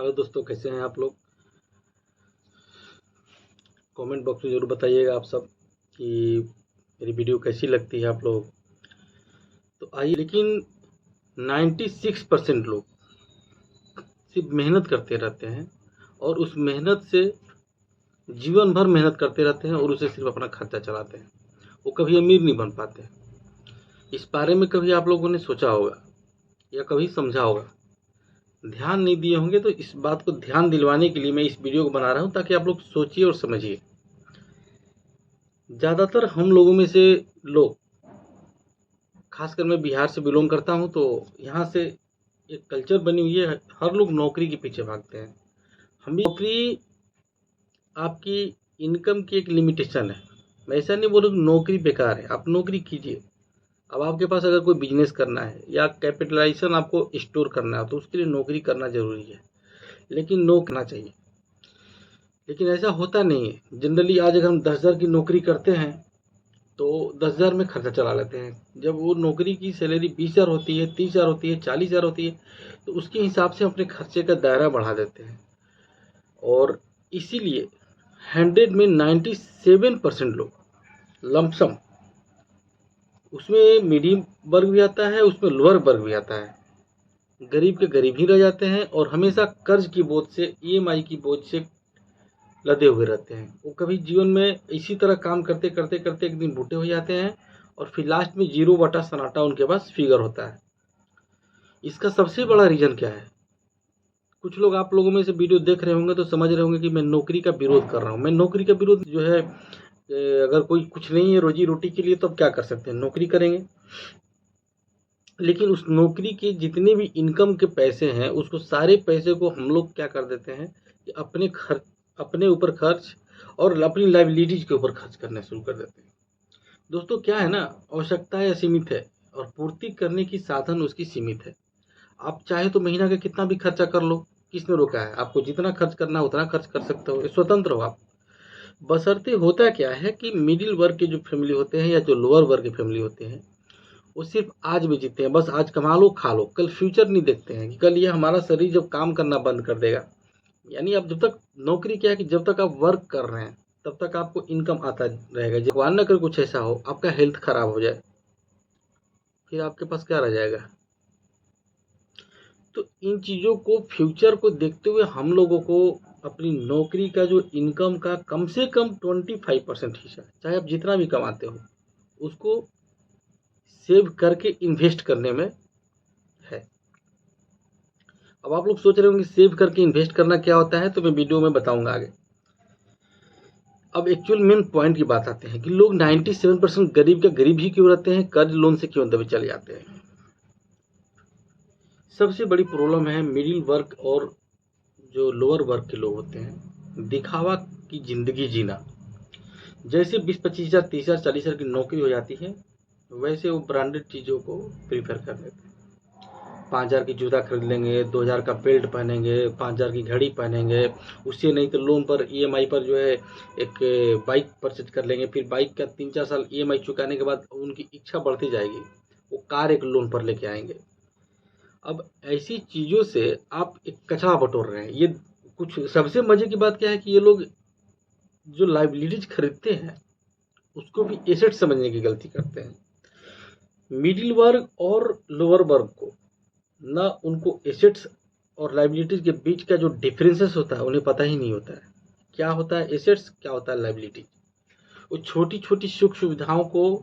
Hello दोस्तों, कैसे हैं आप लोग। कमेंट बॉक्स में ज़रूर बताइएगा आप सब कि मेरी वीडियो कैसी लगती है आप लोग। तो आइए, लेकिन 96% लोग सिर्फ मेहनत करते रहते हैं और उस मेहनत से जीवन भर मेहनत करते रहते हैं और उसे सिर्फ अपना खर्चा चलाते हैं। वो कभी अमीर नहीं बन पाते। इस बारे में कभी आप लोगों ने सोचा होगा या कभी समझा होगा, ध्यान नहीं दिए होंगे। तो इस बात को ध्यान दिलवाने के लिए मैं इस वीडियो को बना रहा हूँ, ताकि आप लोग सोचिए और समझिए। ज़्यादातर हम लोगों में से लोग, खासकर मैं बिहार से बिलोंग करता हूँ, तो यहाँ से एक कल्चर बनी हुई है, हर लोग नौकरी के पीछे भागते हैं। हम भी नौकरी आपकी इनकम की एक लिमिटेशन है। मैं ऐसा नहीं बोल रहा कि नौकरी बेकार है, आप नौकरी कीजिए। अब आपके पास अगर कोई बिजनेस करना है या कैपिटलाइजेशन आपको स्टोर करना है, तो उसके लिए नौकरी करना ज़रूरी है, लेकिन नो करना चाहिए। लेकिन ऐसा होता नहीं है। जनरली आज अगर हम 10,000 की नौकरी करते हैं तो 10,000 में खर्चा चला लेते हैं। जब वो नौकरी की सैलरी 20,000 होती है, 30,000 होती है, 40,000 होती है, तो उसके हिसाब से अपने खर्चे का दायरा बढ़ा देते हैं। और इसीलिए 100 में 97% लोग लमसम, उसमें मीडियम वर्ग भी आता है, उसमें लोअर वर्ग भी आता है, गरीब के गरीब ही रह जाते हैं और हमेशा कर्ज की बोझ से, ईएमआई की बोझ से लदे हुए रहते हैं। वो कभी जीवन में इसी तरह काम करते करते करते एक दिन बूढ़े हो जाते हैं और फिर लास्ट में जीरो बटा सन्नाटा उनके पास फिगर होता है। इसका सबसे बड़ा रीज़न क्या है? कुछ लोग, आप लोगों में से वीडियो देख रहे होंगे तो समझ रहे होंगे कि मैं नौकरी का विरोध कर रहा हूँ। मैं नौकरी का विरोध जो है, अगर कोई कुछ नहीं है रोजी रोटी के लिए, तो अब क्या कर सकते हैं, नौकरी करेंगे। लेकिन उस नौकरी के जितने भी इनकम के पैसे हैं, उसको सारे पैसे को हम लोग क्या कर देते हैं कि अपने ऊपर खर्च और अपनी लाइबिलिटीज के ऊपर खर्च करना शुरू कर देते हैं। दोस्तों, क्या है ना, आवश्यकताएं असीमित है और पूर्ति करने की साधन उसकी सीमित है। आप चाहे तो महीना का कितना भी खर्चा कर लो, किसने रोका है? आपको जितना खर्च करना है उतना खर्च कर सकते हो, स्वतंत्र हो आप। बशर्ते होता क्या है कि मिडिल वर्ग के जो फैमिली होते हैं या जो लोअर वर्ग के फैमिली होते हैं, वो सिर्फ आज में जीते हैं। बस आज कमा लो खा लो, कल फ्यूचर नहीं देखते हैं कि कल ये हमारा शरीर जब काम करना बंद कर देगा। यानी आप जब तक नौकरी, क्या है कि जब तक आप वर्क कर रहे हैं तब तक आपको इनकम आता रहेगा। जब भगवान न करे कुछ ऐसा हो, आपका हेल्थ खराब हो जाए, फिर आपके पास क्या रह जाएगा? तो इन चीज़ों को, फ्यूचर को देखते हुए हम लोगों को अपनी नौकरी का जो इनकम का कम से कम 25% हिस्सा, चाहे आप जितना भी कमाते हो, उसको सेव करके इन्वेस्ट करने में है। अब आप लोग सोच रहे होंगे सेव करके इन्वेस्ट करना क्या होता है, तो मैं वीडियो में बताऊंगा आगे। अब एक्चुअल मेन पॉइंट की बात आते हैं कि लोग 97% गरीब के गरीब ही क्यों रहते हैं, कर्ज लोन से क्यों दबे चले जाते हैं। सबसे बड़ी प्रॉब्लम है मिडिल वर्ग और जो लोअर वर्ग के लोग होते हैं, दिखावा की जिंदगी जीना। जैसे 20-25 हज़ार, 30,000, 40,000 की नौकरी हो जाती है, वैसे वो ब्रांडेड चीज़ों को प्रीफर कर लेते हैं। 5,000 की जूता खरीद लेंगे, 2,000 का बेल्ट पहनेंगे, 5,000 की घड़ी पहनेंगे। उससे नहीं तो लोन पर, ईएमआई पर जो है एक बाइक परचेज कर लेंगे। फिर बाइक का 3-4 साल ईएमआई चुकाने के बाद उनकी इच्छा बढ़ती जाएगी, वो कार एक लोन पर लेके आएंगे। अब ऐसी चीज़ों से आप एक कचरा बटोर रहे हैं। ये कुछ सबसे मजे की बात क्या है कि ये लोग जो लाइबिलिटीज खरीदते हैं, उसको भी एसेट समझने की गलती करते हैं। मिडिल वर्ग और लोअर वर्ग को ना उनको एसेट्स और लाइबिलिटीज के बीच का जो डिफरेंसेस होता है उन्हें पता ही नहीं होता है। क्या होता है एसेट्स, क्या होता है लाइबिलिटी। वो छोटी छोटी सुख सुविधाओं को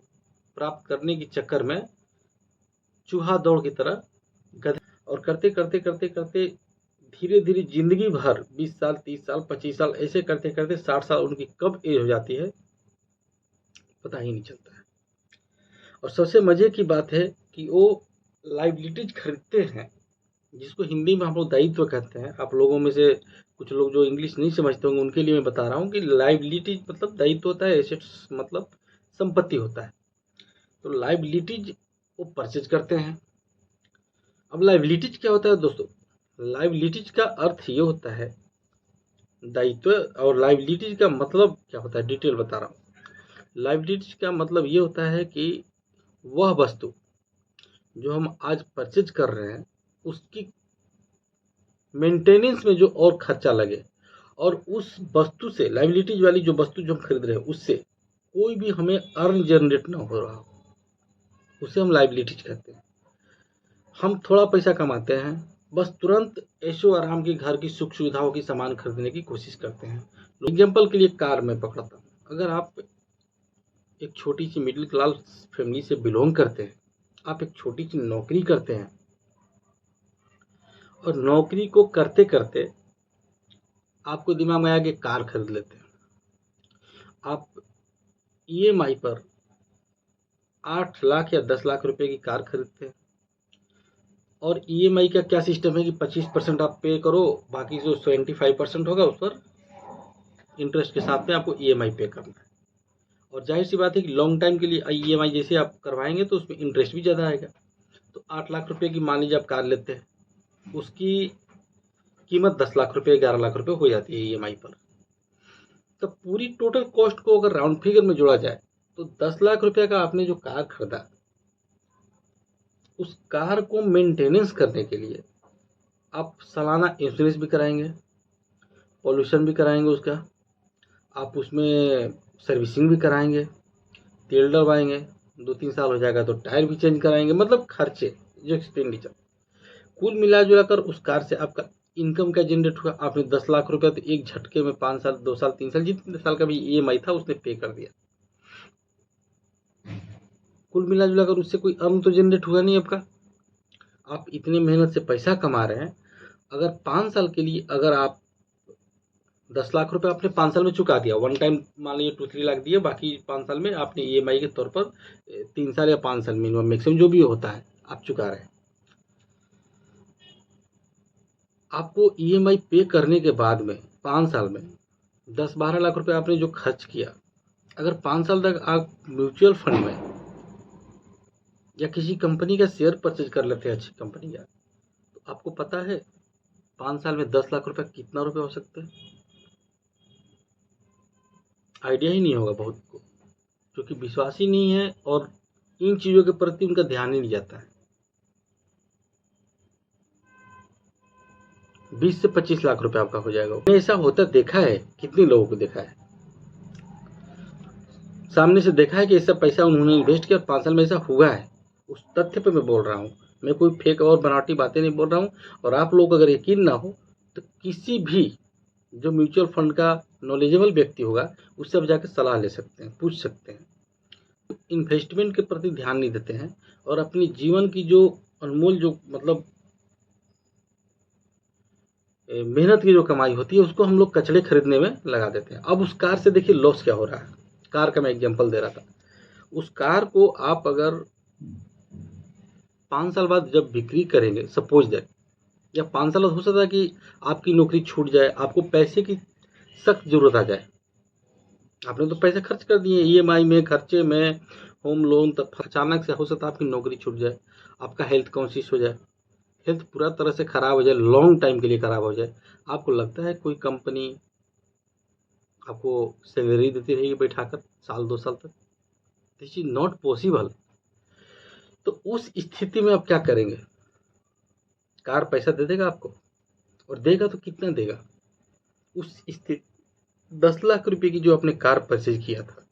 प्राप्त करने के चक्कर में चूहा दौड़ की तरह गधे, और करते करते करते करते धीरे धीरे जिंदगी भर 20 साल, 30 साल, 25 साल, ऐसे करते करते 60 साल उनकी कब एज हो जाती है पता ही नहीं चलता है। और सबसे मजे की बात है कि वो लाइबिलिटीज खरीदते हैं, जिसको हिंदी में हम लोग दायित्व कहते हैं। आप लोगों में से कुछ लोग जो इंग्लिश नहीं समझते होंगे, उनके लिए मैं बता रहा हूँ कि लाइबिलिटीज मतलब दायित्व होता है, एसेट्स मतलब संपत्ति होता है। तो लाइबिलिटीज वो परचेज करते हैं। अब लाइबिलिटीज क्या होता है दोस्तों? लाइबिलिटीज का अर्थ ये होता है दायित्व, और लाइबिलिटीज का मतलब क्या होता है डिटेल बता रहा हूँ। लाइबिलिटीज का मतलब ये होता है कि वह वस्तु जो हम आज परचेज कर रहे हैं, उसकी मेंटेनेंस में जो और खर्चा लगे, और उस वस्तु से लाइबिलिटीज वाली जो वस्तु जो हम खरीद रहे हैं उससे कोई भी हमें अर्न जनरेट ना हो रहा हो, उसे हम लाइबिलिटीज कहते हैं। हम थोड़ा पैसा कमाते हैं, बस तुरंत ऐशो आराम की घर की सुख सुविधाओं की सामान खरीदने की कोशिश करते हैं। एग्जाम्पल के लिए कार में पकड़ता हूँ, अगर आप एक छोटी सी मिडिल क्लास फैमिली से बिलोंग करते हैं, आप एक छोटी सी नौकरी करते हैं, और नौकरी को करते करते आपको दिमाग में आया कि कार खरीद लेते हैं। आप ईएमआई पर 8 लाख या 10 लाख रुपए की कार खरीदते हैं, और ईएमआई का क्या सिस्टम है कि 25% आप पे करो, बाकी जो 75% होगा उस पर इंटरेस्ट के साथ में आपको ईएमआई पे करना है। और जाहिर सी बात है कि लॉन्ग टाइम के लिए ईएमआई जैसे आप करवाएंगे तो उसमें इंटरेस्ट भी ज़्यादा आएगा। तो 8 लाख रुपए की मान लीजिए आप कार लेते हैं, उसकी कीमत 10 लाख रुपए 11 लाख रुपए हो जाती है ईएमआई पर। तो पूरी टोटल कॉस्ट को अगर राउंड फिगर में जोड़ा जाए तो 10 लाख रुपए का आपने जो कार खरीदा, उस कार को मेंटेनेंस करने के लिए आप सालाना इंश्योरेंस भी कराएंगे, पॉल्यूशन भी कराएंगे उसका, आप उसमें सर्विसिंग भी कराएंगे, तेल डलवाएंगे, 2-3 साल हो जाएगा तो टायर भी चेंज कराएंगे, मतलब खर्चे जो एक्सपेंडिचर कुल मिला जुला कर उस कार से आपका इनकम क्या जनरेट हुआ। आपने 10 लाख रुपया तो एक झटके में 5 साल 2 साल 3 साल जितने साल का भी ईएमआई था उसने पे कर दिया। कुल मिला जुला कर उससे कोई अर्न तो जनरेट हुआ नहीं आपका। आप इतने मेहनत से पैसा कमा रहे हैं, अगर 5 साल के लिए अगर आप 10 लाख रुपए आपने 5 साल में चुका दिया, वन टाइम मान लीजिए 2-3 लाख दिए, बाकी 5 साल में आपने ईएमआई के तौर पर 3 साल या 5 साल मिनिमम मैक्सिमम जो भी होता है आप चुका रहे हैं। आपको ईएमआई पे करने के बाद में 5 साल में 10-12 लाख रुपए आपने जो खर्च किया, अगर 5 साल तक आप म्यूचुअल फंड में या किसी कंपनी का शेयर परचेज कर लेते हैं अच्छी कंपनी का, तो आपको पता है 5 साल में 10 लाख रुपए कितना रुपए हो सकते हैं? आइडिया ही नहीं होगा बहुत को, क्योंकि विश्वास ही नहीं है और इन चीज़ों के प्रति उनका ध्यान ही नहीं जाता है। 20 से 25 लाख रुपए आपका हो जाएगा। मैंने ऐसा होता देखा है, कितने लोगों को देखा है, सामने से देखा है कि ऐसा पैसा उन्होंने इन्वेस्ट किया और 5 साल में ऐसा हुआ है। उस तथ्य पे मैं बोल रहा हूँ, मैं कोई फेक और बनावटी बातें नहीं बोल रहा हूँ। और आप लोग अगर यकीन ना हो तो किसी भी जो म्यूचुअल फंड का नॉलेजेबल व्यक्ति होगा उससे आप जाकर सलाह ले सकते हैं, पूछ सकते हैं। इन्वेस्टमेंट के प्रति ध्यान नहीं देते हैं और अपनी जीवन की जो अनमोल जो मतलब मेहनत की जो कमाई होती है उसको हम लोग कचड़े खरीदने में लगा देते हैं। अब उस कार से देखिए लॉस क्या हो रहा है। कार का मैं एग्जांपल दे रहा था, उस कार को आप अगर 5 साल बाद जब बिक्री करेंगे, सपोज दैट, या 5 साल बाद हो सकता है कि आपकी नौकरी छूट जाए, आपको पैसे की सख्त जरूरत आ जाए, आपने तो पैसे खर्च कर दिए ईएमआई में, खर्चे में, होम लोन, तब अचानक से हो सकता है आपकी नौकरी छूट जाए, आपका हेल्थ कॉन्शियस हो जाए, हेल्थ पूरा तरह से खराब हो जाए, लॉन्ग टाइम के लिए खराब हो जाए। आपको लगता है कोई कंपनी आपको सैलरी देती रहेगी बैठाकर साल 2 साल तक? This is not possible. तो उस स्थिति में आप क्या करेंगे? कार पैसा दे देगा आपको, और देगा तो कितना देगा? उस स्थिति 10 लाख रुपए की जो आपने कार परचेज किया था,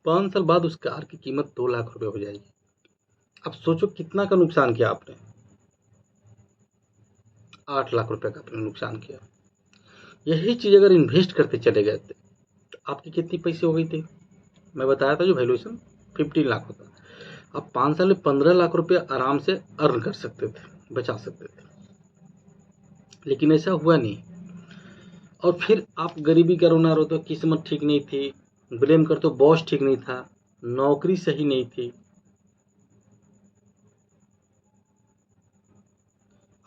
5 साल बाद उस कार की कीमत 2 लाख रुपए हो जाएगी। अब सोचो कितना का नुकसान किया आपने। 8 लाख रुपए का आपने नुकसान किया। यही चीज अगर इन्वेस्ट करते चले गए थे तो आपकी कितनी पैसे हो गई थे? मैं बताया था जो वैल्यूएशन 15 लाख होता। आप 5 साल में 15 लाख रुपए आराम से अर्न कर सकते थे, बचा सकते थे, लेकिन ऐसा हुआ नहीं। और फिर आप गरीबी का रोना रो, तो किस्मत ठीक नहीं थी, ब्लेम कर तो बॉस ठीक नहीं था, नौकरी सही नहीं थी।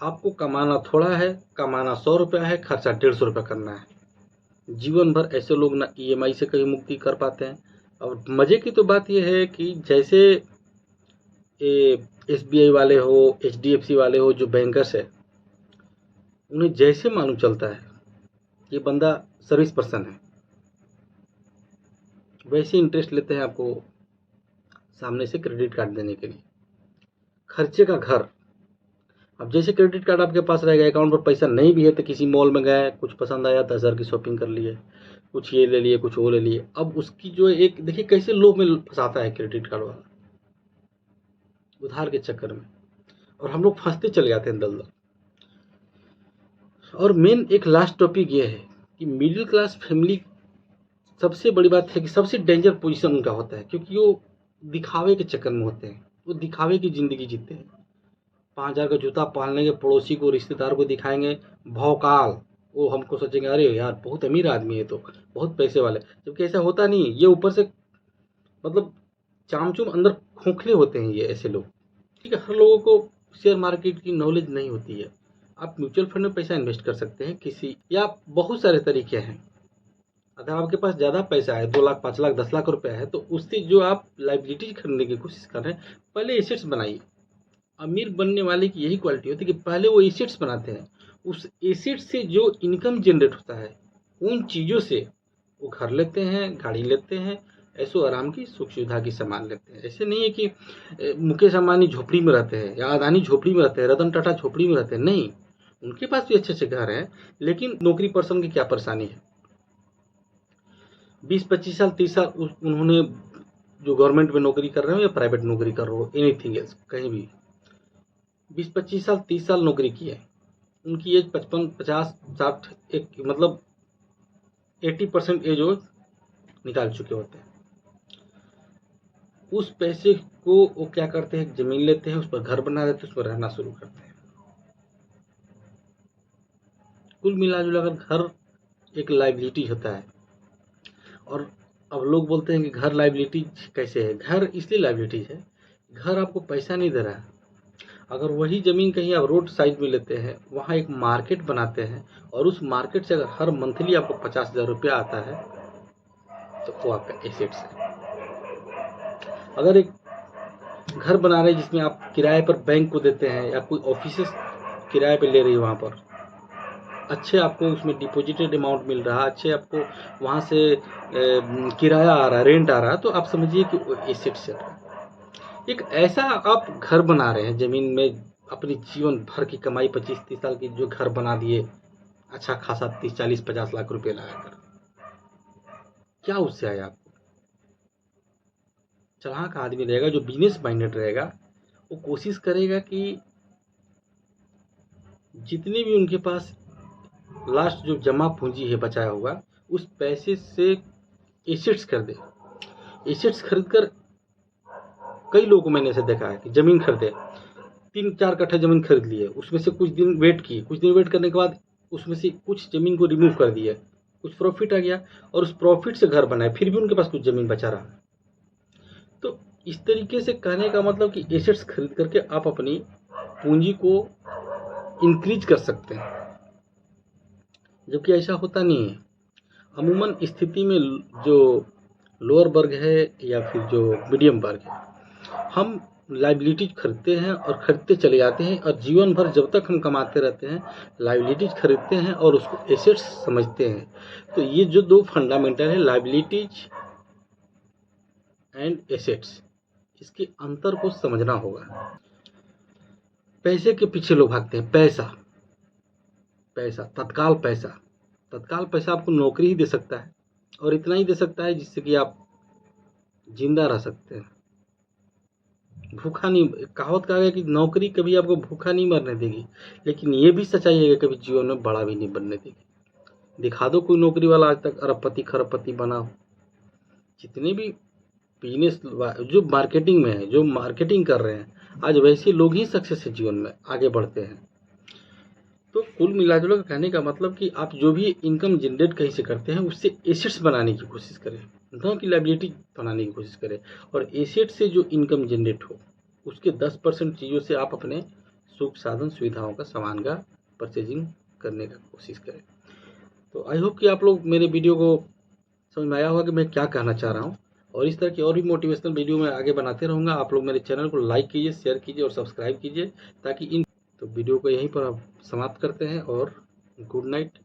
आपको कमाना थोड़ा है, कमाना 100 रुपया है, खर्चा 150 रुपया करना है। जीवन भर ऐसे लोग ना ईएमआई से कहीं मुक्ति कर पाते हैं। और मजे की तो बात यह है कि जैसे एसबीआई वाले हो, एचडीएफसी वाले हो, जो बैंकर्स है, उन्हें जैसे मालूम चलता है ये बंदा सर्विस पर्सन है, वैसे इंटरेस्ट लेते हैं आपको सामने से क्रेडिट कार्ड देने के लिए। खर्चे का घर, अब जैसे क्रेडिट कार्ड आपके पास रहेगा, अकाउंट पर पैसा नहीं भी है तो किसी मॉल में गए, कुछ पसंद आया 10,000 की शॉपिंग कर लिए, कुछ ये ले लिए, कुछ वो ले लिए। अब उसकी जो एक देखिए कैसे लोभ में फंसाता है क्रेडिट कार्ड वाला, उधार के चक्कर में, और हम लोग फंसते चले जाते हैं दलदल। और मेन एक लास्ट टॉपिक ये है कि मिडिल क्लास फैमिली, सबसे बड़ी बात है कि सबसे डेंजर पोजीशन उनका होता है, क्योंकि वो दिखावे के चक्कर में होते हैं, वो दिखावे की ज़िंदगी जीते हैं। 5,000 का जूता पहन लेंगे, पड़ोसी को रिश्तेदार को दिखाएंगे, भौकाल, वो हमको सोचेंगे अरे यार बहुत अमीर आदमी है, तो बहुत पैसे वाले, जबकि ऐसा होता नहीं है। ये ऊपर से मतलब चामचूम, अंदर खोखले होते हैं ये ऐसे लोग। ठीक है, हर लोगों को शेयर मार्केट की नॉलेज नहीं होती है। आप म्यूचुअल फंड में पैसा इन्वेस्ट कर सकते हैं किसी, या बहुत सारे तरीके हैं। अगर आपके पास ज़्यादा पैसा है, 2 लाख 5 लाख 10 लाख रुपया है, तो उससे जो आप लाइबिलिटीज खरीदने की कोशिश कर रहे हैं, पहले एसेट्स बनाइए। अमीर बनने वाले की यही क्वालिटी होती है कि पहले वो एसेट्स बनाते हैं, उस एसेट से जो इनकम जनरेट होता है उन चीज़ों से वो घर लेते हैं, गाड़ी लेते हैं, ऐसो आराम की सुख सुविधा की सामान लेते हैं। ऐसे नहीं है कि मुकेश अंबानी झोपड़ी में रहते हैं या अदानी झोपड़ी में रहते हैं, रतन टाटा झोपड़ी में रहते हैं, नहीं, उनके पास भी अच्छे अच्छे घर हैं, लेकिन नौकरी पर्सन की क्या परेशानी है। 20-25 साल 30 साल उन्होंने जो गवर्नमेंट में नौकरी कर रहे हो या प्राइवेट नौकरी कर रहे हो, एनीथिंग एल्स, कहीं भी 20-25 साल 30 साल नौकरी की है, उनकी एज 55 50 60, एक मतलब 80% एज वो निकाल चुके होते हैं। उस पैसे को वो क्या करते हैं, जमीन लेते हैं, उस पर घर बना देते हैं, उस पर रहना शुरू करते हैं। कुल मिला जुला कर घर एक लाइबिलिटी होता है। और अब लोग बोलते हैं कि घर लाइबिलिटी कैसे है। घर इसलिए लाइबिलिटी है, घर आपको पैसा नहीं दे रहा है। अगर वही ज़मीन कहीं आप रोड साइड में लेते हैं, वहाँ एक मार्केट बनाते हैं, और उस मार्केट से अगर हर मंथली आपको 50,000 रुपया आता है, तो वो आपका एसेट्स है। अगर एक घर बना रहे हैं जिसमें आप किराए पर बैंक को देते हैं, या कोई ऑफिस किराए पे ले रही है, वहाँ पर अच्छे आपको उसमें डिपॉजिटेड अमाउंट मिल रहा है, अच्छे आपको वहाँ से किराया आ रहा है, रेंट आ रहा है, तो आप समझिए कि वो एसेट्स है। एक ऐसा आप घर बना रहे हैं ज़मीन में, अपनी जीवन भर की कमाई 25-30 साल की जो घर बना दिए, अच्छा खासा 30-40-50 लाख रुपए लगाकर, क्या उससे आया आपको। चालाक आदमी रहेगा, जो बिजनेस माइंडेड रहेगा, वो कोशिश करेगा कि जितने भी उनके पास लास्ट जो जमा पूंजी है बचाया हुआ, उस पैसे से एसेट्स खरीदे। एसेट्स खरीद कर, कई लोगों को मैंने ऐसे देखा है कि ज़मीन खरीदे, 3-4 कट्ठा ज़मीन खरीद लिए, उसमें से कुछ दिन वेट किए, कुछ दिन वेट करने के बाद उसमें से कुछ ज़मीन को रिमूव कर दिया, कुछ प्रॉफिट आ गया, और उस प्रॉफिट से घर बनाए, फिर भी उनके पास कुछ ज़मीन बचा रहा। तो इस तरीके से कहने का मतलब कि एसेट्स खरीद करके आप अपनी पूंजी को इंक्रीज कर सकते हैं, जबकि ऐसा होता नहीं है। अमूमन स्थिति में जो लोअर वर्ग है या फिर जो मीडियम वर्ग है, हम लाइबिलिटीज खरीदते हैं और खरीदते चले जाते हैं, और जीवन भर जब तक हम कमाते रहते हैं लाइबिलिटीज खरीदते हैं और उसको एसेट्स समझते हैं। तो ये जो दो फंडामेंटल है, लाइबिलिटीज एंड एसेट्स, इसके अंतर को समझना होगा। पैसे के पीछे लोग भागते हैं, पैसा पैसा, तत्काल पैसा। तत्काल पैसा आपको नौकरी ही दे सकता है, और इतना ही दे सकता है जिससे कि आप जिंदा रह सकते हैं, भूखा नहीं। कहावत कहा गया कि नौकरी कभी आपको भूखा नहीं मरने देगी, लेकिन ये भी सच्चाई है कि कभी जीवन में बड़ा भी नहीं बनने देगी। दिखा दो कोई नौकरी वाला आज तक अरबपति खरबपति बना हो। जितने भी बिजनेस जो मार्केटिंग में है, जो मार्केटिंग कर रहे हैं, आज वैसे लोग ही सक्सेस है जीवन में आगे बढ़ते हैं। तो कुल मिलाजुला कर कहने का मतलब कि आप जो भी इनकम जनरेट कहीं से करते हैं, उससे एसेट्स बनाने की कोशिश करें, न कि लायबिलिटी बनाने की कोशिश करें। और एसेट से जो इनकम जनरेट हो, उसके 10% चीज़ों से आप अपने सुख साधन सुविधाओं का सामान का परचेजिंग करने का कोशिश करें। तो आई होप कि आप लोग मेरे वीडियो को समझ में आया होगा कि मैं क्या कहना चाह रहा हूँ, और इस तरह की और भी मोटिवेशनल वीडियो मैं आगे बनाते रहूँगा। आप लोग मेरे चैनल को लाइक कीजिए, शेयर कीजिए और सब्सक्राइब कीजिए, ताकि इन तो वीडियो को यहीं पर आप समाप्त करते हैं, और गुड नाइट।